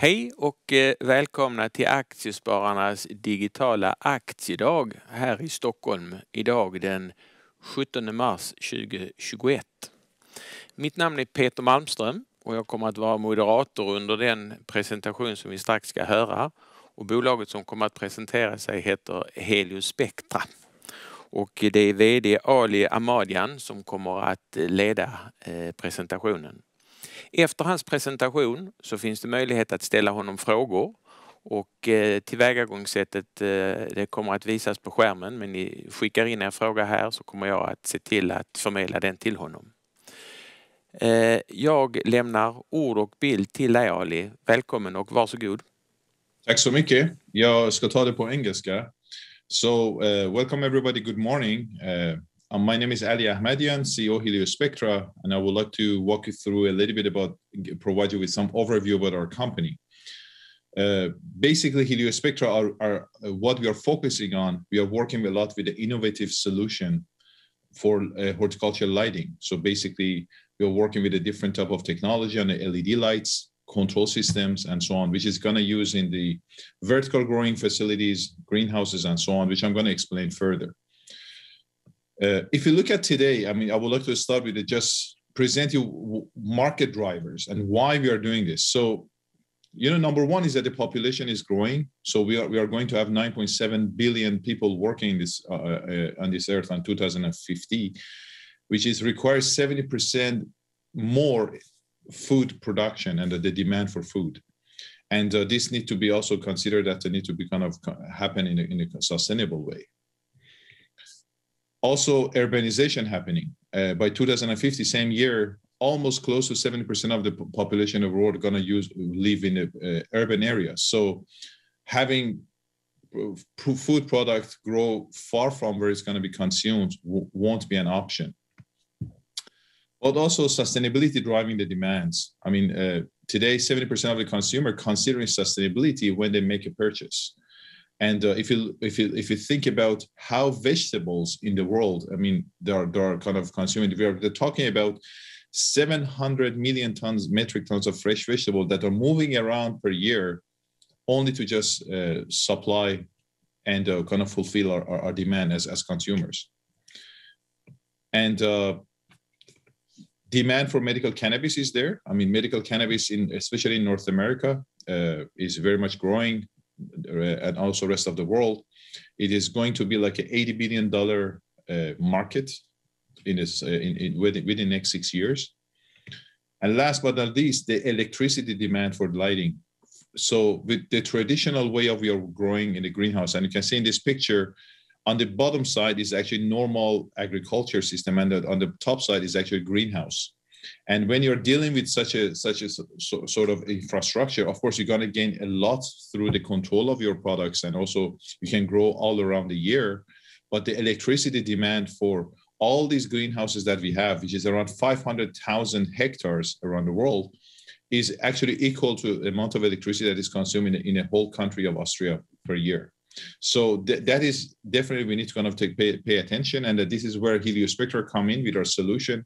Hej och välkomna till Aktiespararnas digitala aktiedag här i Stockholm idag den 17 mars 2021. Mitt namn är Peter Malmström och jag kommer att vara moderator under den presentation som vi strax ska höra. Och bolaget som kommer att presentera sig heter Heliospectra. Och det är vd Ali Ahmadian som kommer att leda presentationen. Efter hans presentation så finns det möjlighet att ställa honom frågor och tillvägagångssättet det kommer att visas på skärmen, men ni skickar in er fråga här så kommer jag att se till att förmedla den till honom. Jag lämnar ord och bild till dig Ali. Välkommen och varsågod. Tack så mycket. Jag ska ta det på engelska. So, welcome everybody, good morning. My name is Ali Ahmadian, CEO Heliospectra, and I would like to walk you through a little bit about, provide you with some overview about our company. Basically, Heliospectra are what we are focusing on. We are working a lot with the innovative solution for horticultural lighting. So basically, we are working with a different type of technology on the LED lights, control systems, and so on, which is going to use in the vertical growing facilities, greenhouses, and so on, which I'm going to explain further. If you look at today, I would like to start with just present you market drivers and why we are doing this. So, number one is that the population is growing. So we are going to have 9.7 billion people working on this earth in 2050, which requires 70% more food production and the demand for food. And this need to be also considered that they need to be kind of happen in a sustainable way. Also, urbanization happening. By 2050, same year, almost close to 70% of the population of the world are going to live in the urban areas. So having food products grow far from where it's going to be consumed won't be an option. But also sustainability driving the demands. Today, 70% of the consumer considering sustainability when they make a purchase. And if you think about how vegetables in the world, they are kind of consuming. They're talking about 700 million metric tons of fresh vegetables that are moving around per year, only to just supply and kind of fulfill our demand as consumers. And demand for medical cannabis is there. Medical cannabis, especially in North America, is very much growing. And also rest of the world, it is going to be like an $80 billion market within the next 6 years. And last but not least, the electricity demand for lighting. So with the traditional way of we are growing in the greenhouse, and you can see in this picture, on the bottom side is actually normal agriculture system, and on the top side is actually greenhouse. And when you're dealing with such a sort of infrastructure, of course, you're going to gain a lot through the control of your products, and also you can grow all around the year. But the electricity demand for all these greenhouses that we have, which is around 500,000 hectares around the world, is actually equal to the amount of electricity that is consumed in a whole country of Austria per year. So that is definitely we need to kind of pay attention, and this is where Heliospectra come in with our solution.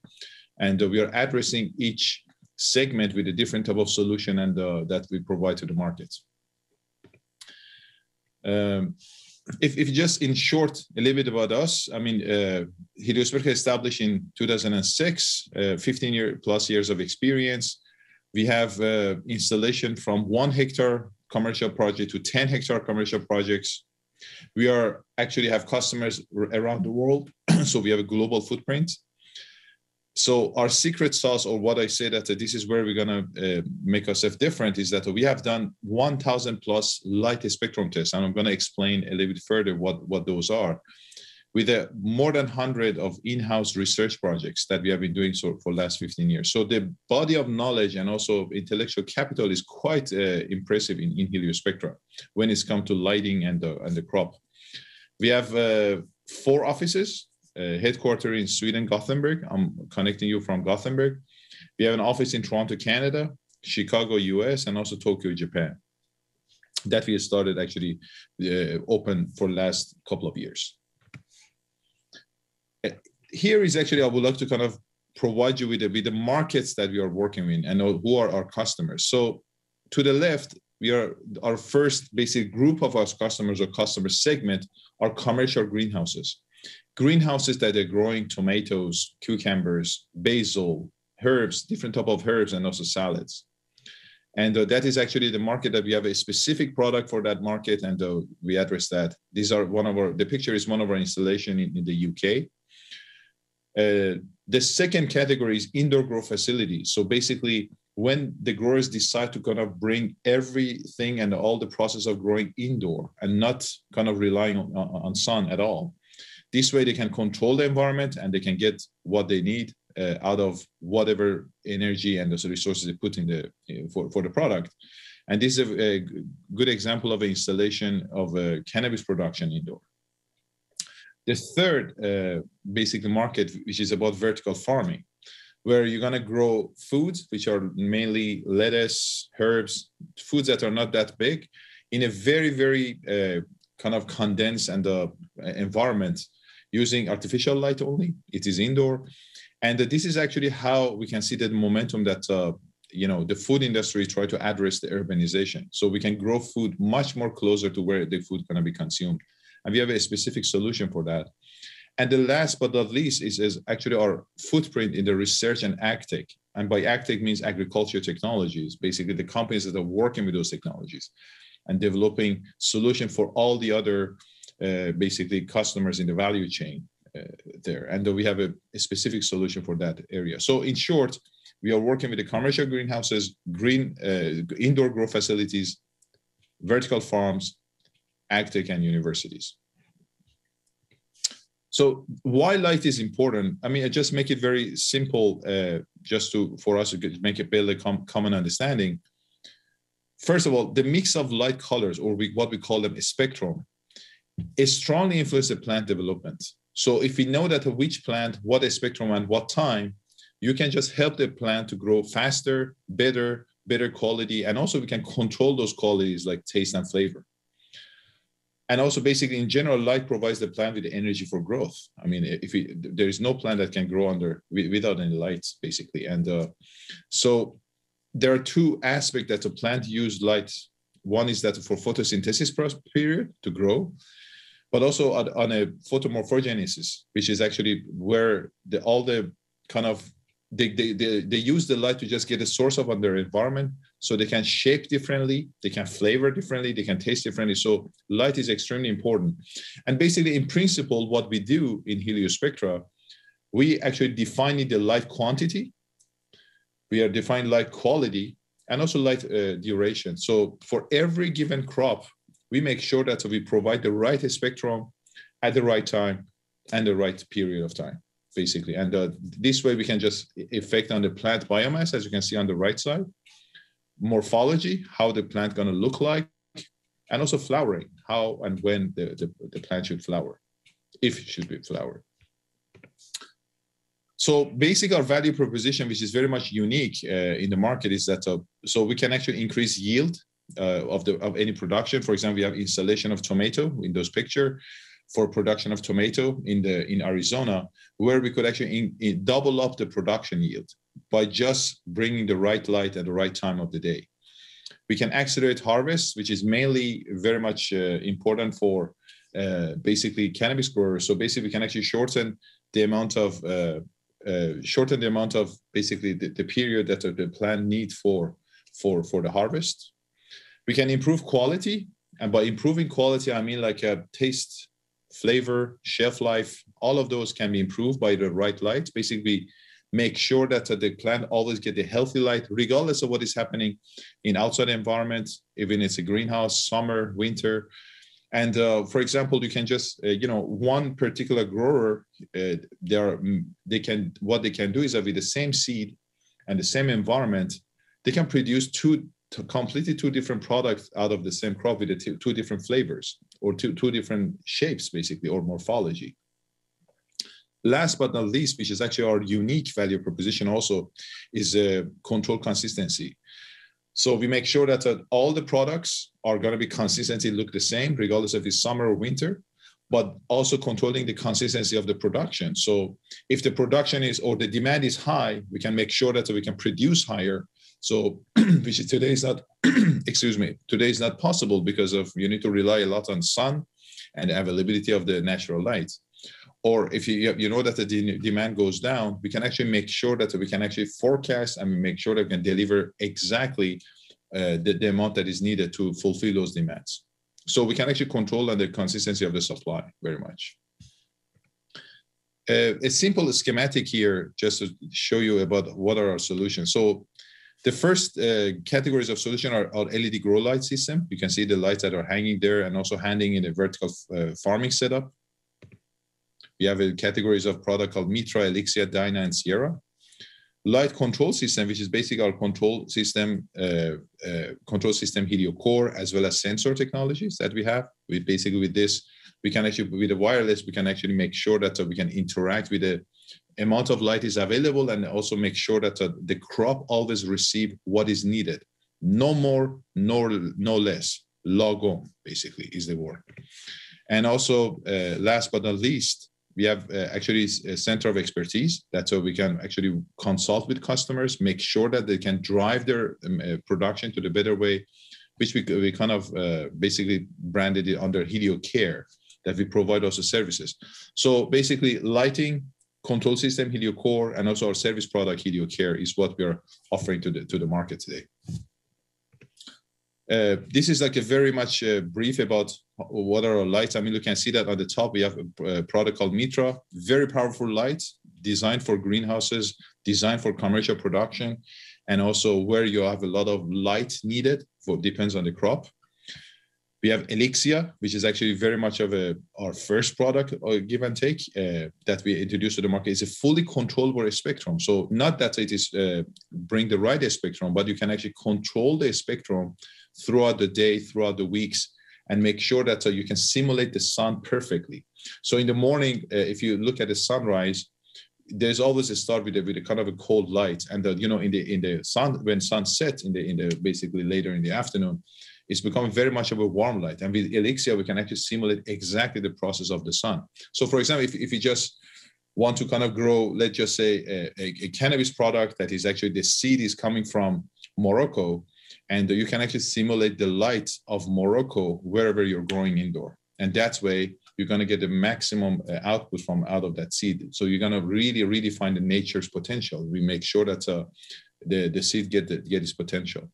And we are addressing each segment with a different type of solution and that we provide to the market. If just in short, a little bit about us, Heliospectra established in 2006, 15 plus years of experience. We have installation from 1 hectare commercial project to 10 hectare commercial projects. We actually have customers around the world, so we have a global footprint. So our secret sauce, or what I say that this is where we're going to make ourselves different, is that we have done 1,000 plus light spectrum tests. And I'm going to explain a little bit further what those are. With more than 100 of in-house research projects that we have been doing so for the last 15 years. So the body of knowledge and also intellectual capital is quite impressive in Heliospectra when it's come to lighting and the crop. We have 4 offices. Headquartered in Sweden, Gothenburg. I'm connecting you from Gothenburg. We have an office in Toronto, Canada, Chicago, US, and also Tokyo, Japan. That we started actually open for the last couple of years. Here is actually, I would like to kind of provide you with the markets that we are working in and who are our customers. So to the left, our first basic group of our customers or customer segment are commercial greenhouses. Greenhouses that are growing tomatoes, cucumbers, basil, herbs, different type of herbs, and also salads. And that is actually the market that we have a specific product for that market, and we address that. These are the picture is one of our installation in the UK. The second category is indoor grow facilities. So basically, when the growers decide to kind of bring everything and all the process of growing indoor and not kind of relying on sun at all. This way they can control the environment and they can get what they need out of whatever energy and the resources they put in for the product. And this is a good example of an installation of a cannabis production indoor. The third basically market, which is about vertical farming, where you're going to grow foods, which are mainly lettuce, herbs, foods that are not that big, in a very, very kind of condensed and environment using artificial light only. It is indoor. And this is actually how we can see the momentum that the food industry try to address the urbanization. So we can grow food much more closer to where the food is going to be consumed. And we have a specific solution for that. And the last but not least is actually our footprint in the research and agtech. And by agtech means agriculture technologies, basically the companies that are working with those technologies and developing solution for all the other basically customers in the value chain there. And we have a specific solution for that area. So in short, we are working with the commercial greenhouses, indoor grow facilities, vertical farms, agtech, and universities. So why light is important? I mean, I just make it very simple, for us to build a common understanding. First of all, the mix of light colors, or what we call them a spectrum, is strongly influences the plant development. So if we know that which plant, what a spectrum, and what time, you can just help the plant to grow faster, better quality, and also we can control those qualities like taste and flavor. And also basically in general, light provides the plant with the energy for growth. I mean, there is no plant that can grow without any lights, basically. And so there are two aspects that a plant use light. One is that for photosynthesis period to grow, but also on a photomorphogenesis, which is actually where they use the light to just get a source of their environment, so they can shape differently, they can flavor differently, they can taste differently. So light is extremely important. And basically, in principle, what we do in Heliospectra, we actually define the light quantity, we are defining light quality, and also light duration. So for every given crop, we make sure that we provide the right spectrum at the right time and the right period of time, basically. And this way we can just affect on the plant biomass, as you can see on the right side, morphology, how the plant gonna look like, and also flowering, how and when the plant should flower, if it should be flowered. So basically our value proposition, which is very much unique in the market, is that so we can actually increase yield of any production. For example, we have installation of tomato in those picture for production of tomato in Arizona, where we could actually double up the production yield by just bringing the right light at the right time of the day. We can accelerate harvest, which is mainly very much important for basically cannabis growers. So basically we can actually shorten the amount of basically the period that the plant needs for the harvest. We can improve quality, and by improving quality, I mean like taste, flavor, shelf life, all of those can be improved by the right light. Basically, make sure that the plant always get the healthy light, regardless of what is happening in outside environment, even it's a greenhouse, summer, winter. And for example, you can just, one particular grower, what they can do is that with the same seed and the same environment, they can produce completely two different products out of the same crop with two different flavors, or two different shapes, basically, or morphology. Last but not least, which is actually our unique value proposition also, is control consistency. So we make sure that all the products are going to be consistently look the same, regardless if it's summer or winter, but also controlling the consistency of the production. So if the production is, or the demand is high, we can make sure that we can produce higher So, which is today is not, excuse me, today is not possible because of you need to rely a lot on sun and availability of the natural light. Or if you know that the demand goes down, we can actually make sure that we can actually forecast and make sure that we can deliver exactly the amount that is needed to fulfill those demands. So we can actually control the consistency of the supply very much. A simple schematic here just to show you about what are our solutions. So the first categories of solution are LED grow light system. You can see the lights that are hanging there and also hanging in a vertical farming setup. We have a categories of product called Mitra, Elixia, Dyna, and Sierra. Light control system, which is basically our control system Heliocare, as well as sensor technologies that we have. We basically with this, we can actually with the wireless, we can actually make sure that we can interact with the amount of light is available and also make sure that the crop always receive what is needed. No more, no less. Log on, basically, is the word. And also, last but not least, we have actually a center of expertise. That's how we can actually consult with customers, make sure that they can drive their production to the better way, which we kind of basically branded it under Heliocare, that we provide also services. So basically lighting, control system, Heliocare, and also our service product, Heliocare, is what we are offering to the market today. This is like a very much brief about what are our lights. I mean, you can see that on the top, we have a product called Mitra, very powerful lights designed for greenhouses, designed for commercial production, and also where you have a lot of light needed, depends on the crop. We have Elixia, which is actually very much of our first product, or give and take, that we introduced to the market. It's a fully controllable spectrum. So not that it is bring the right spectrum, but you can actually control the spectrum throughout the day, throughout the weeks, and make sure that you can simulate the sun perfectly. So in the morning, if you look at the sunrise, there's always a start with a kind of a cold light, and you know, in the sun, when sun sets in the basically later in the afternoon, it's becoming very much of a warm light. And with Elixia, we can actually simulate exactly the process of the sun. So for example, if you just want to kind of grow, let's just say a cannabis product that is actually the seed is coming from Morocco, and you can actually simulate the light of Morocco wherever you're growing indoor. And that way, you're going to get the maximum output from out of that seed. So you're going to really find the nature's potential. We make sure that the seed get its potential.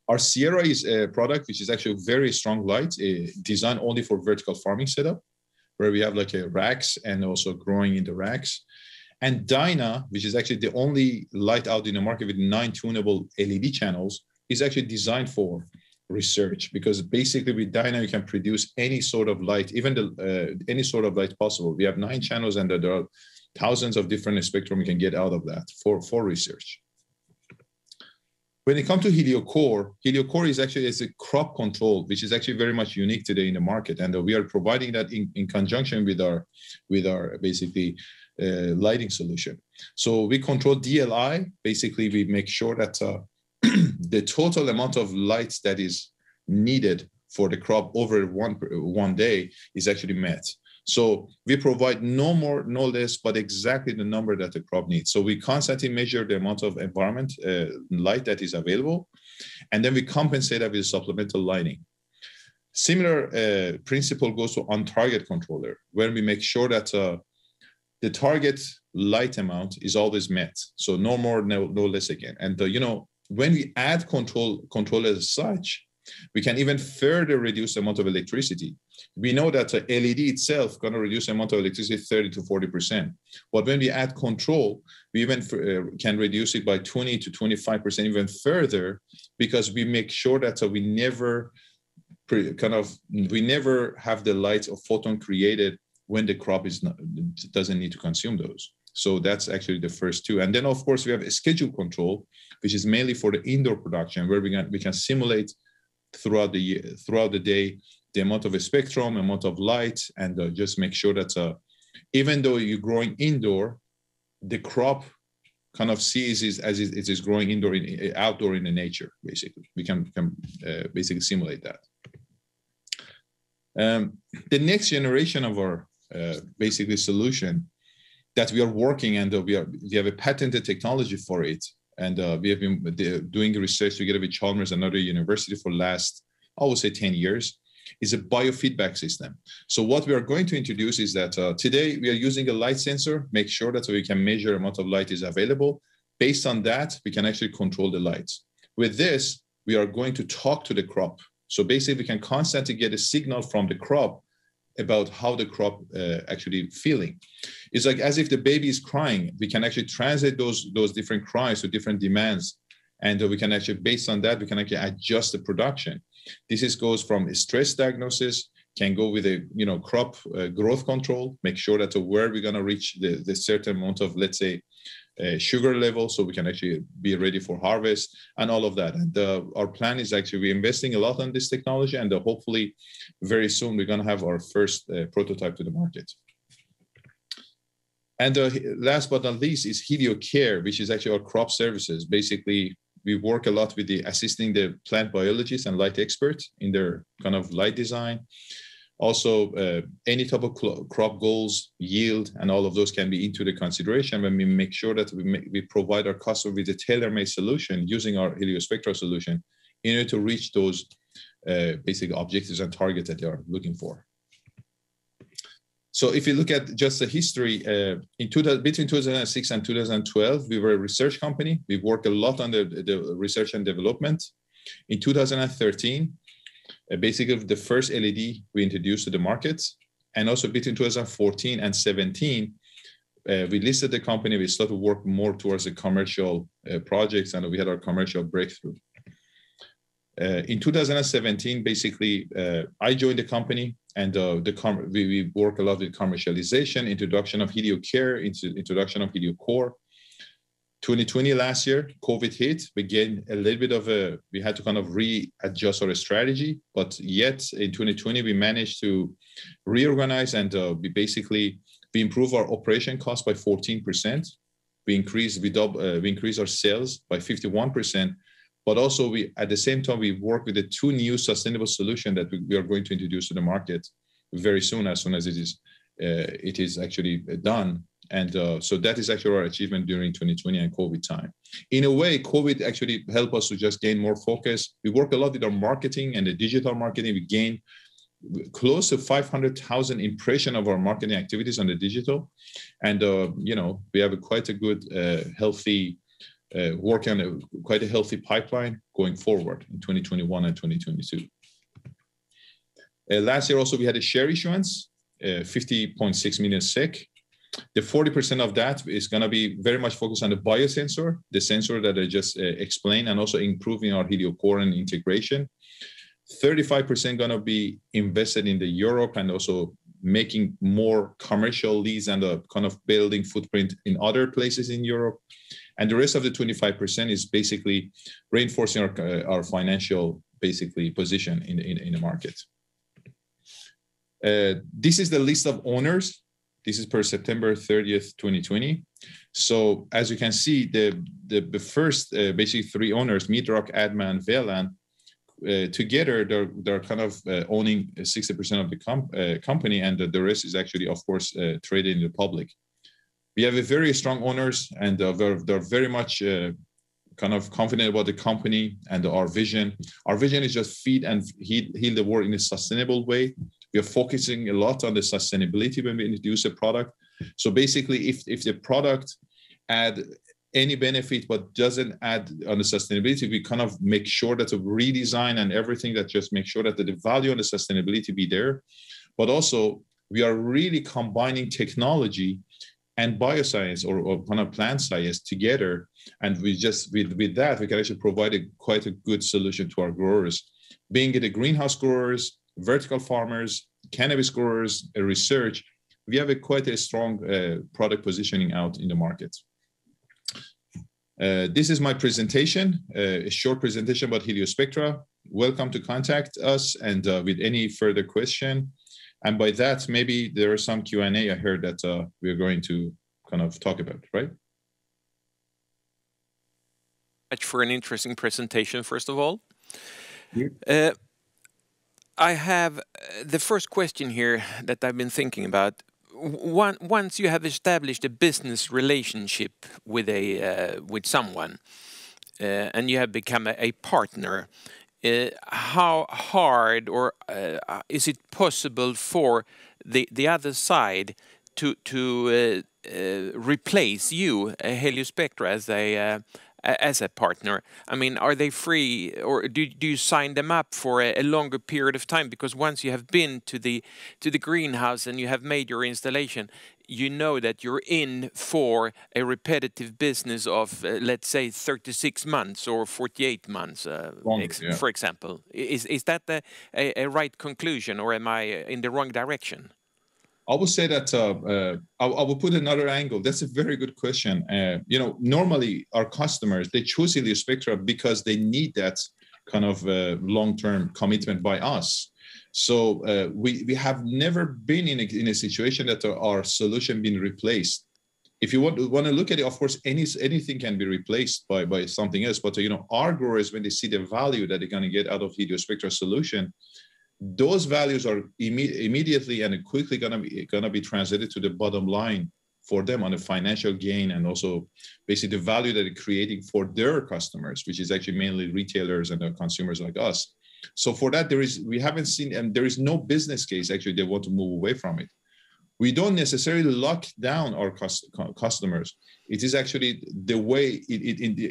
Our Sierra is a product which is actually a very strong light, designed only for vertical farming setup, where we have like a racks and also growing in the racks. And Dyna, which is actually the only light out in the market with 9 tunable LED channels, is actually designed for research, because basically with Dyna you can produce any sort of light, even any sort of light possible. We have 9 channels, and there are thousands of different spectrum you can get out of that for research. When it comes to Heliocare, Heliocare is actually a crop control, which is actually very much unique today in the market, and we are providing that in conjunction with our basically lighting solution. So we control DLI. Basically, we make sure that the total amount of lights that is needed for the crop over one day is actually met. So we provide no more, no less, but exactly the number that the crop needs. So we constantly measure the amount of environment light that is available, and then we compensate that with supplemental lighting. Similar principle goes to on-target controller, where we make sure that the target light amount is always met. So no more, no less again. And you know, when we add control as such, we can even further reduce the amount of electricity. We know that LED itself going to reduce the amount of electricity 30 to 40%. But when we add control, we even can reduce it by 20 to 25% even further, because we make sure that we never have the light or photon created when the crop doesn't need to consume those. So that's actually the first two. And then of course we have a schedule control, which is mainly for the indoor production, where we can simulate throughout the day the amount of a spectrum, amount of light, and just make sure that even though you're growing indoor, the crop kind of sees as it is growing outdoor in the nature. Basically, we can basically simulate that. The next generation of our basically solution that we are working, and we have a patented technology for it, and we have been doing research together with Chalmers and other university for last, I would say 10 years, is a biofeedback system. So what we are going to introduce is that today we are using a light sensor, make sure that we can measure amount of light is available. Based on that, we can actually control the lights. With this, we are going to talk to the crop. So basically we can constantly get a signal from the crop about how the crop actually feeling. It's like as if the baby is crying, we can actually translate those different cries to different demands. And we can actually, based on that, we can actually adjust the production. This goes from stress diagnosis, can go with a crop growth control, make sure that where we're going to reach the certain amount of, let's say, sugar level, so we can actually be ready for harvest and all of that. And our plan is actually we're investing a lot on this technology, and hopefully very soon we're going to have our first prototype to the market. And last but not least is Heliocare, which is actually our crop services. Basically, we work a lot with assisting the plant biologists and light experts in their kind of light design. Also, any type of crop goals, yield, and all of those can be into the consideration when we make sure that we provide our customer with a tailor-made solution using our Heliospectra solution in order to reach those basic objectives and targets that they are looking for. So if you look at just the history, between 2006 and 2012, we were a research company. We worked a lot on the research and development. In 2013, basically the first LED we introduced to the market. And also between 2014 and 17, we listed the company. We started to work more towards the commercial projects, and we had our commercial breakthrough. In 2017, basically, I joined the company, and we work a lot with commercialization, introduction of Heliocare, introduction of Heliocare. 2020 last year, COVID hit. We gained a little bit we had to kind of readjust our strategy, but yet in 2020, we managed to reorganize, and we improved our operation cost by 14%. We increased our sales by 51%. But also, at the same time, we work with the 2 new sustainable solutions that we are going to introduce to the market very soon, as soon as it is actually done. And so that is actually our achievement during 2020 and COVID time. In a way, COVID actually helped us to just gain more focus. We work a lot with our marketing and the digital marketing. We gained close to 500,000 impressions of our marketing activities on the digital. And, we have quite a good, healthy working on quite a healthy pipeline going forward in 2021 and 2022. Last year also we had a share issuance, 50.6 million SEK. The 40% of that is going to be very much focused on the biosensor, the sensor that I just explained, and also improving our Heliocare and integration. 35% going to be invested in the Europe and also making more commercial leads and kind of building footprint in other places in Europe. And the rest of the 25% is basically reinforcing our financial position in the market. This is the list of owners. This is per September 30th, 2020. So as you can see, the first basically 3 owners, Midrock, Adman, Velan, together they're kind of owning 60% of the company, and the rest is actually, of course, traded in the public. We have a very strong owners, and they're very much kind of confident about the company and our vision. Our vision is just feed and heal the world in a sustainable way. We are focusing a lot on the sustainability when we introduce a product. So basically, if the product add any benefit but doesn't add on the sustainability, we kind of make sure that the redesign and everything that just make sure that the value and the sustainability be there. But also, we are really combining technology and bioscience or kind of plant science together. And we just, with that, we can actually provide quite a good solution to our growers, being it the greenhouse growers, vertical farmers, cannabis growers, research. We have quite a strong product positioning out in the market. This is my presentation, a short presentation about Heliospectra. Welcome to contact us and with any further question. And by that, maybe there are some Q&A I heard that we're going to kind of talk about, right? Much for an interesting presentation, first of all. Yeah. I have the first question here that I've been thinking about. once you have established a business relationship with with someone, and you have become a partner, how hard or is it possible for the other side to replace you, Heliospectra, as a partner? I mean, are they free, or do you sign them up for a longer period of time? Because once you have been to the greenhouse and you have made your installation, you know that you're in for a repetitive business of, let's say, 36 months or 48 months, Longer, for example. Is that a right conclusion, or am I in the wrong direction? I would say that I will put another angle. That's a very good question. Normally our customers, they choose Heliospectra because they need that kind of long-term commitment by us. So we have never been in a situation that our solution been replaced. If you want to look at it, of course, anything can be replaced by something else. But our growers, when they see the value that they're going to get out of Heliospectra solution, those values are immediately and quickly going to be translated to the bottom line for them on the financial gain, and also basically the value that they're creating for their customers, which is actually mainly retailers and consumers like us. So for that, we haven't seen, and there is no business case actually they want to move away from it. We don't necessarily lock down our customers. It is actually the way,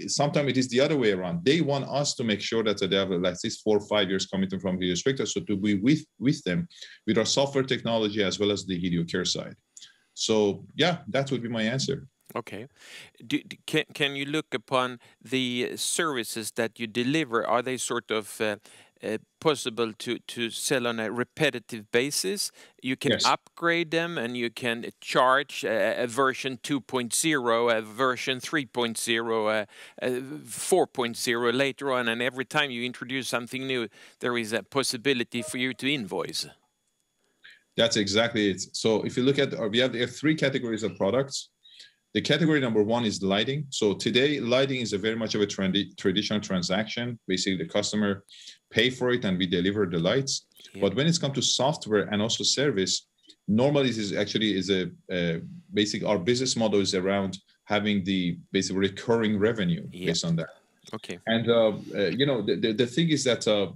sometimes it is the other way around. They want us to make sure that they have like this 4 or 5 years commitment from Heliospectra, so to be with them, with our software technology as well as the Heliocare side. So yeah, that would be my answer. Okay. Can you look upon the services that you deliver? Are they sort of possible to sell on a repetitive basis? You can upgrade them, and you can charge a version 2.0, a version 3.0, a 4.0 later on, and every time you introduce something new, there is a possibility for you to invoice. That's exactly it. So if you look at, we have 3 categories of products. The category number 1 is lighting. So today, lighting is very much of a traditional transaction. Basically, the customer pay for it and we deliver the lights. Yeah. But when it's come to software and also service, normally this is basic. Our business model is around having the basic recurring revenue based on that. Okay. And the thing is that so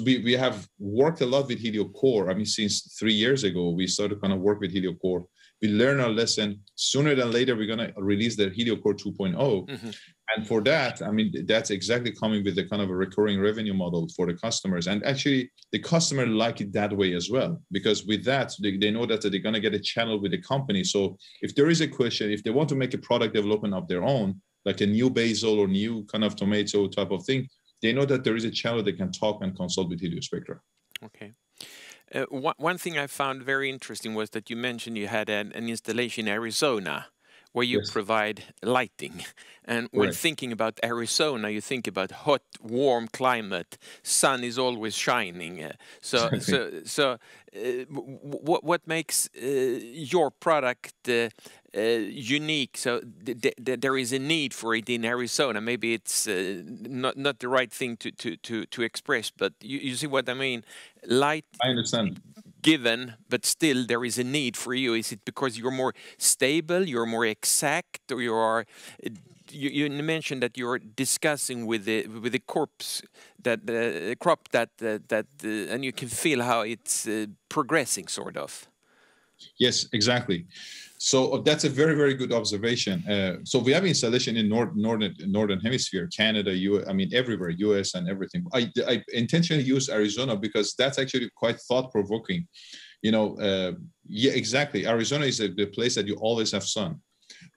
we have worked a lot with Heliocare. I mean, since 3 years ago, we started kind of work with Heliocare. We learn our lesson. Sooner than later, we're going to release the Heliocare 2.0. Mm-hmm. And for that, I mean, that's exactly coming with the kind of a recurring revenue model for the customers. And actually, the customer like it that way as well, because with that, they know that they're going to get a channel with the company. So if there is a question, if they want to make a product development of their own, like a new basil or new kind of tomato type of thing, they know that there is a channel they can talk and consult with Heliospectra. Okay. One thing I found very interesting was that you mentioned you had an installation in Arizona where you provide lighting. And when thinking about Arizona, you think about hot, warm climate. Sun is always shining. What makes your product unique? So there is a need for it in Arizona. Maybe it's not the right thing to express, but you see what I mean? Light. I understand. Given, but still there is a need for you. Is it because you're more stable, you're more exact, or you mentioned that you're discussing with the corpse that the crop that and you can feel how it's progressing, sort of. Yes, exactly. So that's a very, very good observation. So we have installation in northern hemisphere, Canada, everywhere, US and everything. I intentionally use Arizona because that's actually quite thought-provoking. Yeah, exactly. Arizona is the place that you always have sun.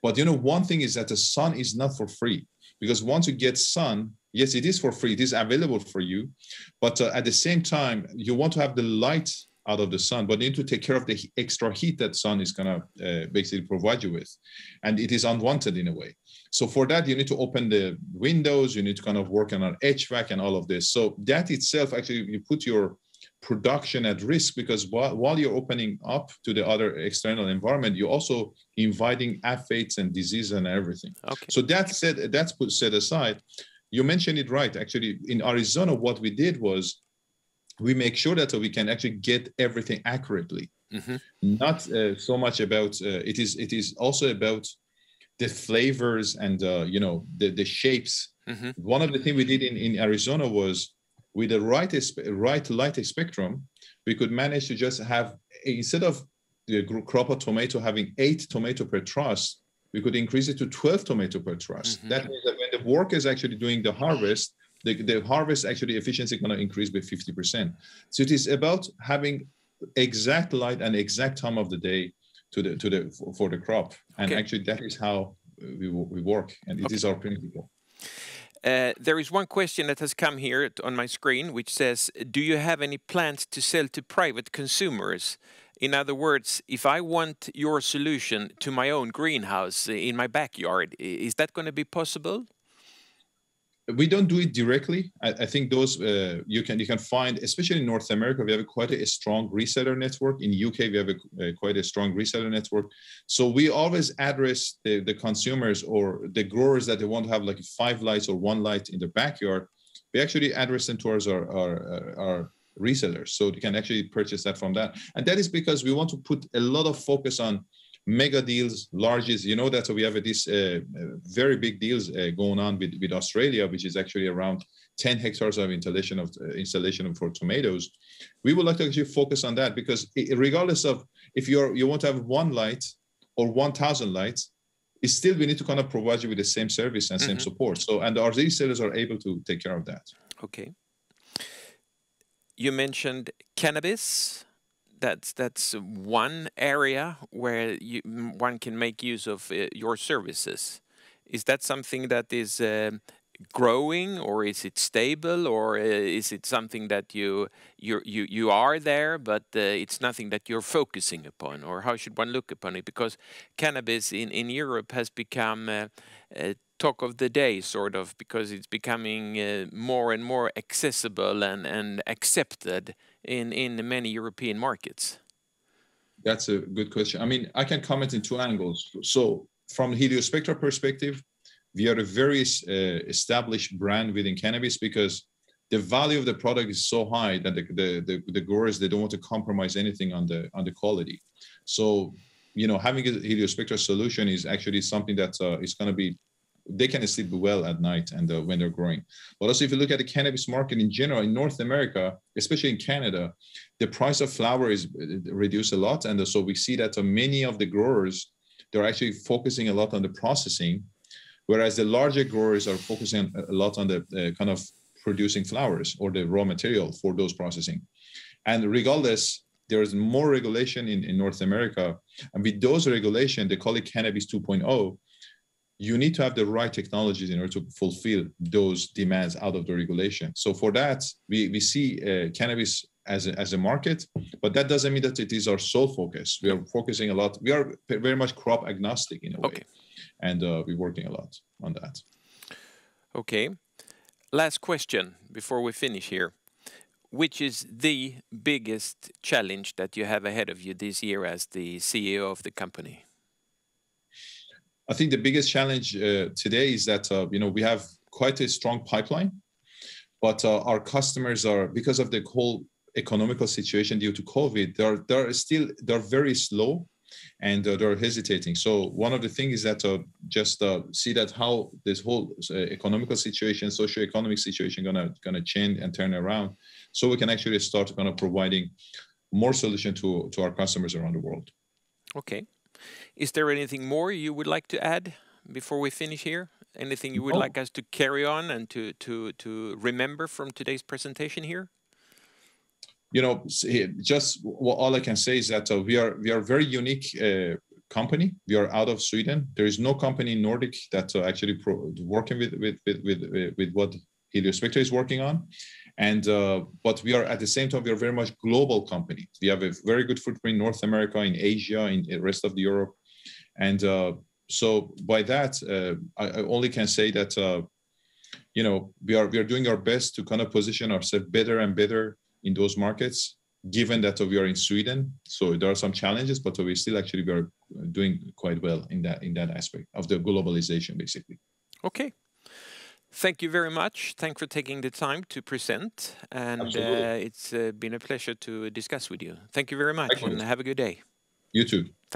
But one thing is that the sun is not for free, because once you get sun, yes, it is for free. It is available for you. But at the same time, you want to have the light out of the sun, but you need to take care of the extra heat that sun is going to basically provide you with. And it is unwanted in a way. So for that, you need to open the windows, you need to kind of work on an HVAC and all of this. So that itself, actually, you put your production at risk, because while you're opening up to the other external environment, you're also inviting aphids and disease and everything. Okay. So that's set aside. You mentioned it right. Actually, in Arizona, what we did was, we make sure that we can actually get everything accurately. Mm-hmm. Not so much about it is also about the flavors and the shapes. Mm-hmm. One of the things we did in Arizona was with the right light spectrum, we could manage to just have, instead of the crop of tomato having 8 tomato per truss, we could increase it to 12 tomato per truss. Mm-hmm. That means that when the worker is actually doing the harvest, the harvest actually efficiency going to increase by 50%. So it is about having exact light and exact time of the day for the crop, and Okay. actually that is how we work, and it is our principle. There is one question that has come here on my screen, which says, do you have any plans to sell to private consumers? In other words, if I want your solution to my own greenhouse in my backyard, is that going to be possible? We don't do it directly. I think those you can find, especially in North America, we have quite a strong reseller network. In UK, we have quite a strong reseller network. So we always address the consumers or the growers that they want to have like 5 lights or 1 light in their backyard. We actually address them towards our resellers, so you can actually purchase that from that. And that is because we want to put a lot of focus on mega deals, larges. You know that we have this very big deals going on with Australia, which is actually around 10 hectares of installation for tomatoes. We would like to actually focus on that, because regardless of if you want to have 1 light or 1,000 lights, it's still, we need to kind of provide you with the same service and same support. So, and our resellers are able to take care of that. Okay. You mentioned cannabis. That's one area where one can make use of your services. Is that something that is growing, or is it stable, or is it something that you are there, but it's nothing that you're focusing upon? Or how should one look upon it? Because cannabis in Europe has become talk of the day, sort of, because it's becoming more and more accessible and accepted in many European markets. That's a good question. I mean, I can comment in 2 angles. So from Heliospectra perspective, we are a very established brand within cannabis, because the value of the product is so high that the growers, they don't want to compromise anything on the quality. So, having a Heliospectra solution is actually something that is going to be, they can sleep well at night and when they're growing. But also, if you look at the cannabis market in general in North America, especially in Canada, the price of flower is reduced a lot. And so we see that many of the growers, they're actually focusing a lot on the processing, whereas the larger growers are focusing a lot on the kind of producing flowers or the raw material for those processing. And regardless, there is more regulation in North America. And with those regulations, they call it Cannabis 2.0. You need to have the right technologies in order to fulfill those demands out of the regulation. So for that, we see cannabis as a market, but that doesn't mean that it is our sole focus. We are focusing a lot. We are very much crop agnostic in a way. Okay. And we're working a lot on that. Okay. Last question before we finish here. Which is the biggest challenge that you have ahead of you this year as the CEO of the company? I think the biggest challenge today is that we have quite a strong pipeline, but our customers are, because of the whole economical situation due to COVID, they're very slow, and they're hesitating. So one of the things is that just see that how this whole economical situation, socioeconomic situation, gonna change and turn around, so we can actually start kind of providing more solution to our customers around the world. Okay. Is there anything more you would like to add before we finish here? Anything you would like us to carry on and to remember from today's presentation here? Just all I can say is that we are a very unique company. We are out of Sweden. There is no company in Nordic that actually working with what Heliospectra is working on. And but we are, at the same time, we are very much global company. We have a very good footprint in North America, in Asia, in the rest of Europe. And so by that, I only can say that we are doing our best to kind of position ourselves better and better in those markets, given that we are in Sweden. So there are some challenges, but we still actually are doing quite well in that aspect of the globalization, basically. Okay. Thank you very much. Thanks for taking the time to present. And Absolutely. it's been a pleasure to discuss with you. Thank you very much and Likewise. have a good day. You too. Thank